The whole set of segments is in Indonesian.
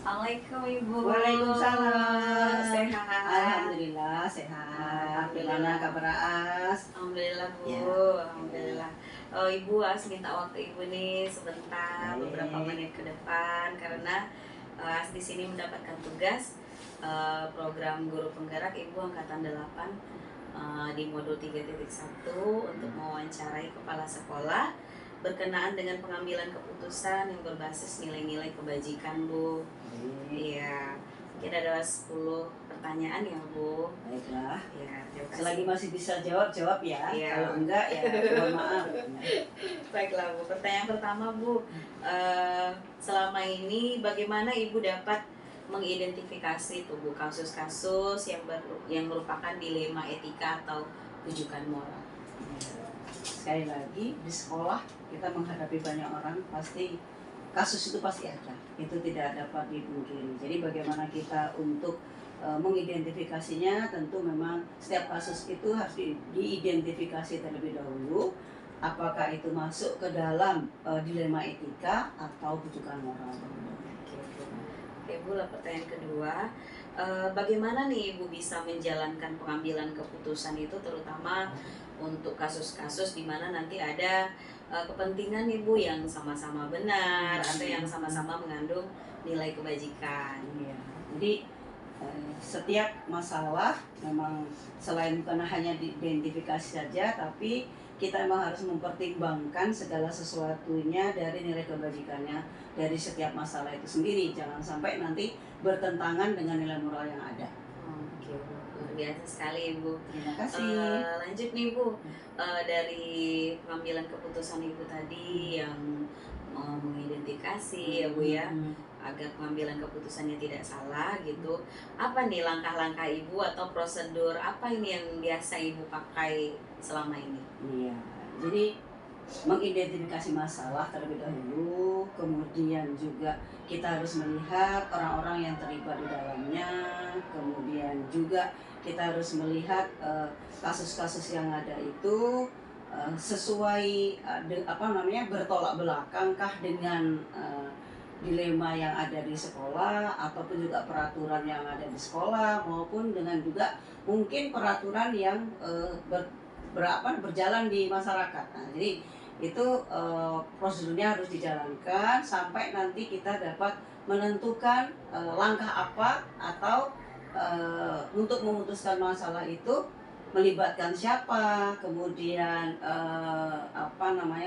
Assalamualaikum Ibu. Waalaikumsalam. Sehat. Alhamdulillah sehat. Gimana kabar As? Alhamdulillah Bu. Ya. Alhamdulillah. Oh, Ibu As minta waktu Ibu nih sebentar, Baik. beberapa menit ke depan karena As di sini mendapatkan tugas program guru penggerak Ibu angkatan 8 di modul 3.1 untuk mewawancarai kepala sekolah berkenaan dengan pengambilan keputusan yang berbasis nilai-nilai kebajikan Bu. Iya, mungkin ada 10 pertanyaan ya Bu. Baiklah. Ya, terima kasih. Selagi masih bisa jawab ya. Iya. Kalau enggak ya mohon maaf. Baiklah Bu, pertanyaan pertama Bu, selama ini bagaimana Ibu dapat mengidentifikasi tuh Bu kasus-kasus yang merupakan dilema etika atau rujukan moral? Sekali lagi di sekolah kita menghadapi banyak orang, pasti kasus itu pasti ada, itu tidak dapat dipungkiri. Jadi bagaimana kita untuk mengidentifikasinya, tentu memang setiap kasus itu harus diidentifikasi terlebih dahulu, apakah itu masuk ke dalam dilema etika atau rujukan moral. Oke Bu, pertanyaan kedua, bagaimana nih Ibu bisa menjalankan pengambilan keputusan itu terutama untuk kasus-kasus di mana nanti ada kepentingan Ibu yang sama-sama benar atau yang sama-sama mengandung nilai kebajikan. Iya. Jadi setiap masalah memang selain bukan hanya diidentifikasi saja, tapi kita memang harus mempertimbangkan segala sesuatunya dari nilai kebajikannya dari setiap masalah itu sendiri. Jangan sampai nanti bertentangan dengan nilai moral yang ada. Oke Bu, luar biasa sekali Ibu. Terima kasih. Lanjut nih Bu, dari pengambilan keputusan Ibu tadi yang mengidentifikasi ya Bu ya, agar pengambilan keputusannya tidak salah gitu. Apa nih langkah-langkah Ibu atau prosedur apa ini yang biasa Ibu pakai selama ini? Iya, jadi mengidentifikasi masalah terlebih dahulu, kemudian juga kita harus melihat orang-orang yang terlibat di dalamnya, kemudian juga kita harus melihat kasus-kasus yang ada itu sesuai bertolak belakangkah dengan dilema yang ada di sekolah, ataupun juga peraturan yang ada di sekolah, maupun dengan juga mungkin peraturan yang berjalan di masyarakat. Nah, jadi itu prosedurnya harus dijalankan sampai nanti kita dapat menentukan langkah apa atau untuk memutuskan masalah itu melibatkan siapa, kemudian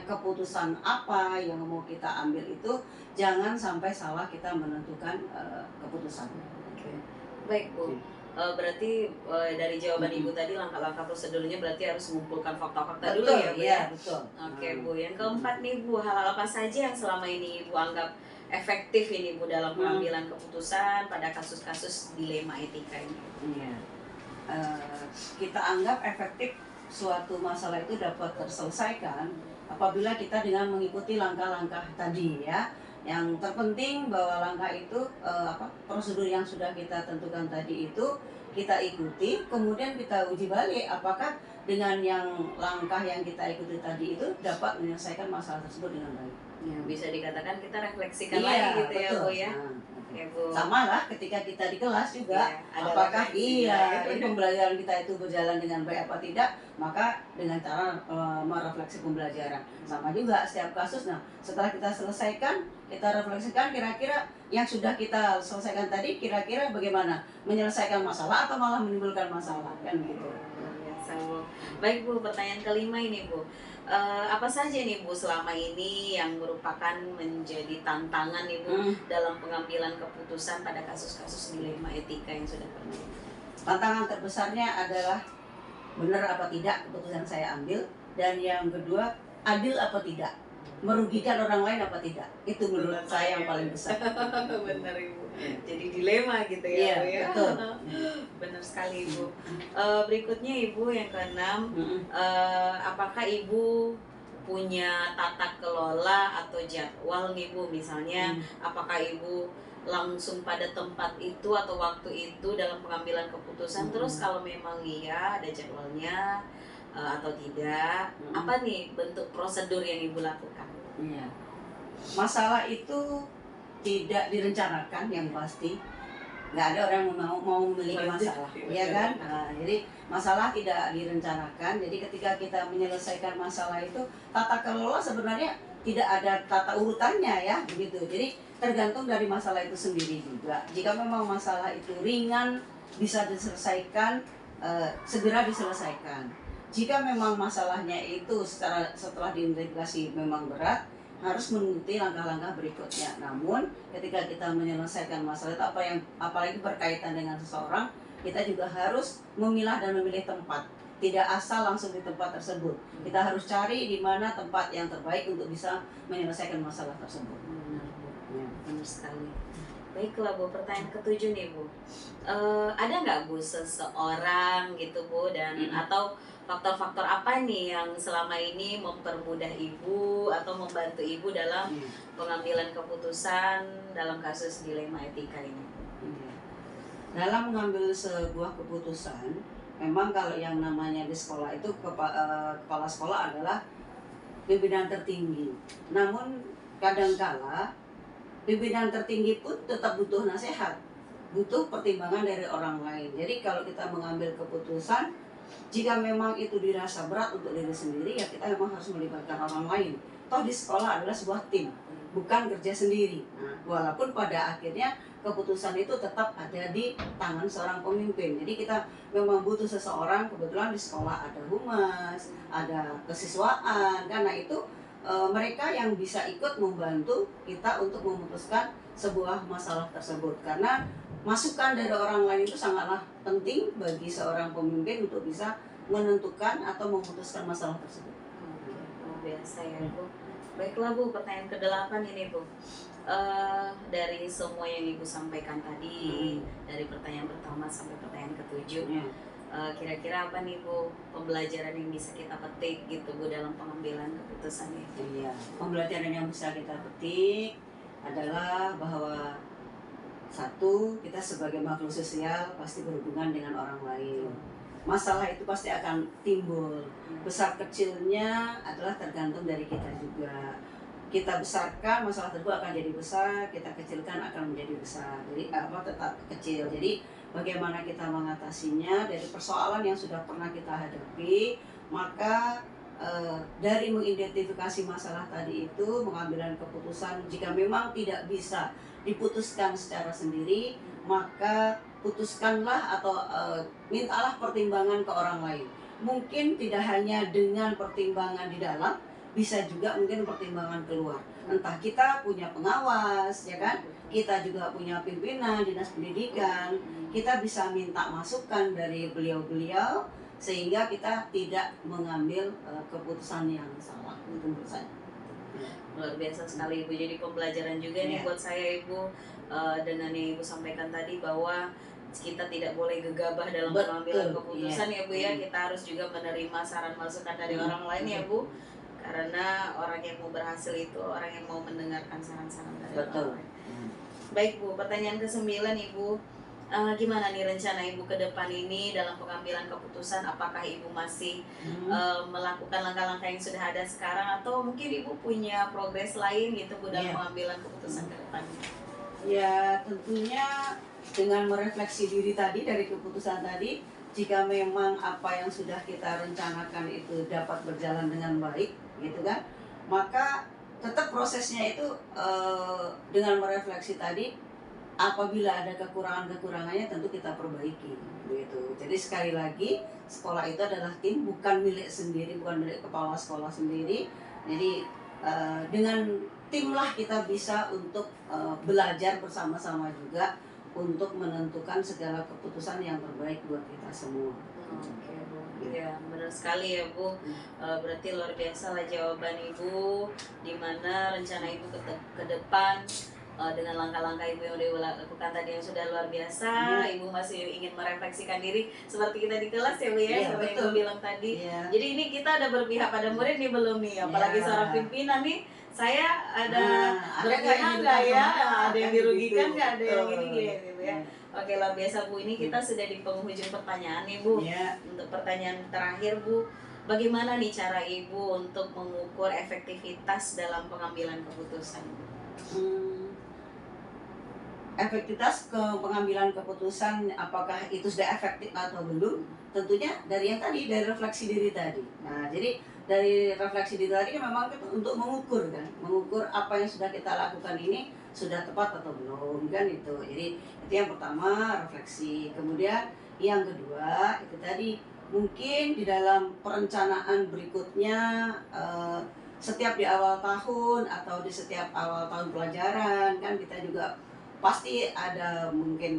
keputusan apa yang mau kita ambil itu jangan sampai salah kita menentukan keputusan. Oke. Baik Bu. Berarti dari jawaban Ibu tadi langkah-langkah prosedurnya berarti harus mengumpulkan fakta-fakta dulu ya Bu ya? Betul. Oke Bu, yang keempat nih Bu, hal-hal apa saja yang selama ini Ibu anggap efektif ini Bu dalam pengambilan keputusan pada kasus-kasus dilema etika ini? Iya. Kita anggap efektif suatu masalah itu dapat terselesaikan apabila kita dengan mengikuti langkah-langkah tadi ya. Yang terpenting bahwa langkah itu prosedur yang sudah kita tentukan tadi itu kita ikuti, kemudian kita uji balik apakah dengan yang langkah yang kita ikuti tadi itu dapat menyelesaikan masalah tersebut dengan baik. Ya, bisa dikatakan kita refleksikan lagi gitu ya Bu ya. Ya, Bu. Sama lah ketika kita di kelas juga, apakah ini pembelajaran kita itu berjalan dengan baik apa tidak, maka dengan cara merefleksi pembelajaran. Sama juga setiap kasus, nah setelah kita selesaikan, kita refleksikan kira-kira yang sudah kita selesaikan tadi kira-kira bagaimana menyelesaikan masalah atau malah menimbulkan masalah, kan gitu. Baik Bu, pertanyaan kelima ini Bu, apa saja nih Bu selama ini yang merupakan menjadi tantangan Ibu dalam pengambilan keputusan pada kasus-kasus dilema etika yang sudah pernah? Tantangan terbesarnya adalah benar apa tidak keputusan saya ambil, dan yang kedua adil apa tidak, merugikan orang lain apa tidak, itu menurut saya yang paling besar. Benar Ibu, jadi dilema gitu ya Bu ya. Betul. Benar sekali Ibu. Berikutnya Ibu yang keenam, apakah Ibu punya tata kelola atau jadwal nih Bu, misalnya apakah Ibu langsung pada tempat itu atau waktu itu dalam pengambilan keputusan, terus kalau memang iya ada jadwalnya atau tidak, apa nih bentuk prosedur yang Ibu lakukan? Iya. Masalah itu tidak direncanakan yang pasti. Nggak ada orang yang mau memiliki masalah, ya kan? Nah, jadi masalah tidak direncanakan. Jadi ketika kita menyelesaikan masalah itu, tata kelola sebenarnya tidak ada tata urutannya ya, begitu. Jadi tergantung dari masalah itu sendiri juga. Jika memang masalah itu ringan, bisa diselesaikan, segera diselesaikan. Jika memang masalahnya itu setelah diintegrasi memang berat, harus mengikuti langkah-langkah berikutnya. Namun ketika kita menyelesaikan masalah itu apalagi berkaitan dengan seseorang, kita juga harus memilah dan memilih tempat. Tidak asal langsung di tempat tersebut. Kita harus cari di mana tempat yang terbaik untuk bisa menyelesaikan masalah tersebut. Benar, Bu. Benar sekali. Baiklah Bu, pertanyaan ketujuh nih Bu. Ada nggak Bu seseorang gitu Bu dan atau faktor-faktor apa nih yang selama ini mempermudah Ibu atau membantu Ibu dalam pengambilan keputusan dalam kasus dilema etika ini? Dalam mengambil sebuah keputusan, memang kalau yang namanya di sekolah itu kepala sekolah adalah pimpinan tertinggi. Namun kadangkala pimpinan tertinggi pun tetap butuh nasihat, butuh pertimbangan dari orang lain. Jadi kalau kita mengambil keputusan, jika memang itu dirasa berat untuk diri sendiri, ya kita memang harus melibatkan orang lain. Toh di sekolah adalah sebuah tim, bukan kerja sendiri. Nah, walaupun pada akhirnya keputusan itu tetap ada di tangan seorang pemimpin. Jadi kita memang butuh seseorang, kebetulan di sekolah ada humas, ada kesiswaan, karena itu mereka yang bisa ikut membantu kita untuk memutuskan sebuah masalah tersebut. Karena masukan dari orang lain itu sangatlah penting bagi seorang pemimpin untuk bisa menentukan atau memutuskan masalah tersebut. Luar biasa ya Bu. Baiklah Bu, pertanyaan ke-8 ini Bu. Dari semua yang Ibu sampaikan tadi, dari pertanyaan pertama sampai pertanyaan ke-7, kira-kira apa nih Bu pembelajaran yang bisa kita petik gitu Bu dalam pengambilan keputusan itu? Iya, pembelajaran yang bisa kita petik adalah bahwa satu, kita sebagai makhluk sosial pasti berhubungan dengan orang lain. Masalah itu pasti akan timbul. Besar kecilnya adalah tergantung dari kita juga. Kita besarkan, masalah tersebut akan jadi besar, kita kecilkan akan menjadi besar. Jadi tetap kecil. Jadi bagaimana kita mengatasinya dari persoalan yang sudah pernah kita hadapi, maka dari mengidentifikasi masalah tadi itu, mengambil keputusan jika memang tidak bisa diputuskan secara sendiri, maka putuskanlah atau mintalah pertimbangan ke orang lain. Mungkin tidak hanya dengan pertimbangan di dalam, bisa juga mungkin pertimbangan keluar. Entah kita punya pengawas, ya kan? Kita juga punya pimpinan dinas pendidikan. Kita bisa minta masukan dari beliau-beliau sehingga kita tidak mengambil keputusan yang salah, itu menurut saya. Luar biasa sekali Ibu, jadi pembelajaran juga nih buat saya Ibu, dengan yang Ibu sampaikan tadi bahwa kita tidak boleh gegabah dalam pengambilan keputusan ya Bu ya. Kita harus juga menerima saran masukan dari orang lain ya Bu, karena orang yang mau berhasil itu orang yang mau mendengarkan saran-saran dari orang lain. Baik Bu, pertanyaan ke-9 Ibu, gimana nih rencana Ibu ke depan ini dalam pengambilan keputusan? Apakah Ibu masih melakukan langkah-langkah yang sudah ada sekarang, atau mungkin Ibu punya progres lain gitu Bu dalam pengambilan keputusan ke depan? Ya tentunya dengan merefleksi diri tadi dari keputusan tadi, jika memang apa yang sudah kita rencanakan itu dapat berjalan dengan baik gitu kan, maka tetap prosesnya itu dengan merefleksi tadi, apabila ada kekurangannya tentu kita perbaiki gitu. Jadi sekali lagi, sekolah itu adalah tim, bukan milik sendiri, bukan milik kepala sekolah sendiri. Jadi dengan timlah kita bisa untuk belajar bersama-sama juga untuk menentukan segala keputusan yang terbaik buat kita semua. Oke Bu, ya benar sekali ya Bu. Berarti luar biasa lah jawaban Ibu, dimana rencana Ibu ke depan dengan langkah-langkah Ibu yang udah lakukan tadi yang sudah luar biasa. Ibu masih ingin merefleksikan diri seperti kita di kelas ya Bu ya, seperti yang Ibu bilang tadi. Jadi ini kita ada berpihak pada murid nih belum nih, apalagi seorang pimpinan nih. Saya ada berpihak nggak ya? Ada yang dirugikan nggak? Ada yang ini gitu ya. Oke, luar biasa Bu. Ini kita sudah di penghujung pertanyaan nih Bu. Untuk pertanyaan terakhir Bu, bagaimana nih cara Ibu untuk mengukur efektivitas dalam pengambilan keputusan? efektivitas pengambilan keputusan apakah itu sudah efektif atau belum, tentunya dari yang tadi, dari refleksi diri tadi. Nah, jadi dari refleksi diri tadi kan memang kita untuk mengukur kan, mengukur apa yang sudah kita lakukan ini sudah tepat atau belum kan itu. Jadi itu yang pertama, refleksi. Kemudian yang kedua itu tadi, mungkin di dalam perencanaan berikutnya, setiap di awal tahun atau di setiap awal tahun pelajaran kan kita juga pasti ada mungkin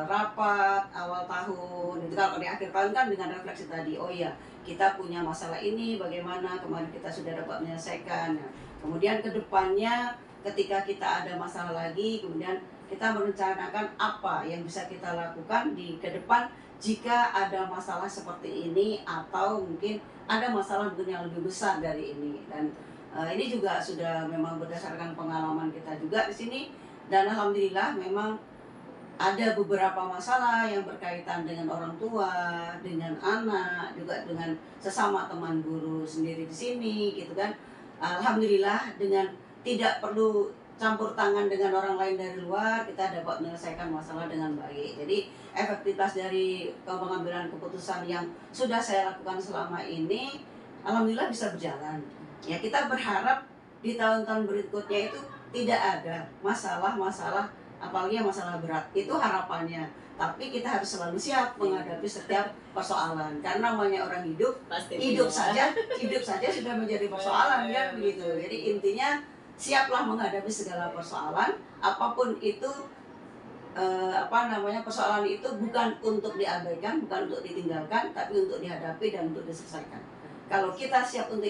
rapat awal tahun itu. Kalau di akhir tahun kan dengan refleksi tadi, oh iya kita punya masalah ini, bagaimana kemarin kita sudah dapat menyelesaikan. Nah, kemudian kedepannya ketika kita ada masalah lagi, kemudian kita merencanakan apa yang bisa kita lakukan di ke depan jika ada masalah seperti ini, atau mungkin ada masalah mungkin yang lebih besar dari ini. Dan ini juga sudah memang berdasarkan pengalaman kita juga di sini, dan alhamdulillah memang ada beberapa masalah yang berkaitan dengan orang tua, dengan anak, juga dengan sesama teman guru sendiri di sini gitu kan. Alhamdulillah dengan tidak perlu campur tangan dengan orang lain dari luar, kita dapat menyelesaikan masalah dengan baik. Jadi efektivitas dari pengambilan keputusan yang sudah saya lakukan selama ini, alhamdulillah bisa berjalan. Ya, kita berharap di tahun-tahun berikutnya itu tidak ada masalah-masalah, apalagi yang masalah berat. Itu harapannya. Tapi kita harus selalu siap menghadapi setiap persoalan, karena namanya orang hidup, Pasti hidup punya. saja sudah menjadi persoalan kan begitu. Jadi intinya siaplah menghadapi segala persoalan, apapun itu. Persoalan itu bukan untuk diabaikan, bukan untuk ditinggalkan, tapi untuk dihadapi dan untuk diselesaikan. Kalau kita siap untuk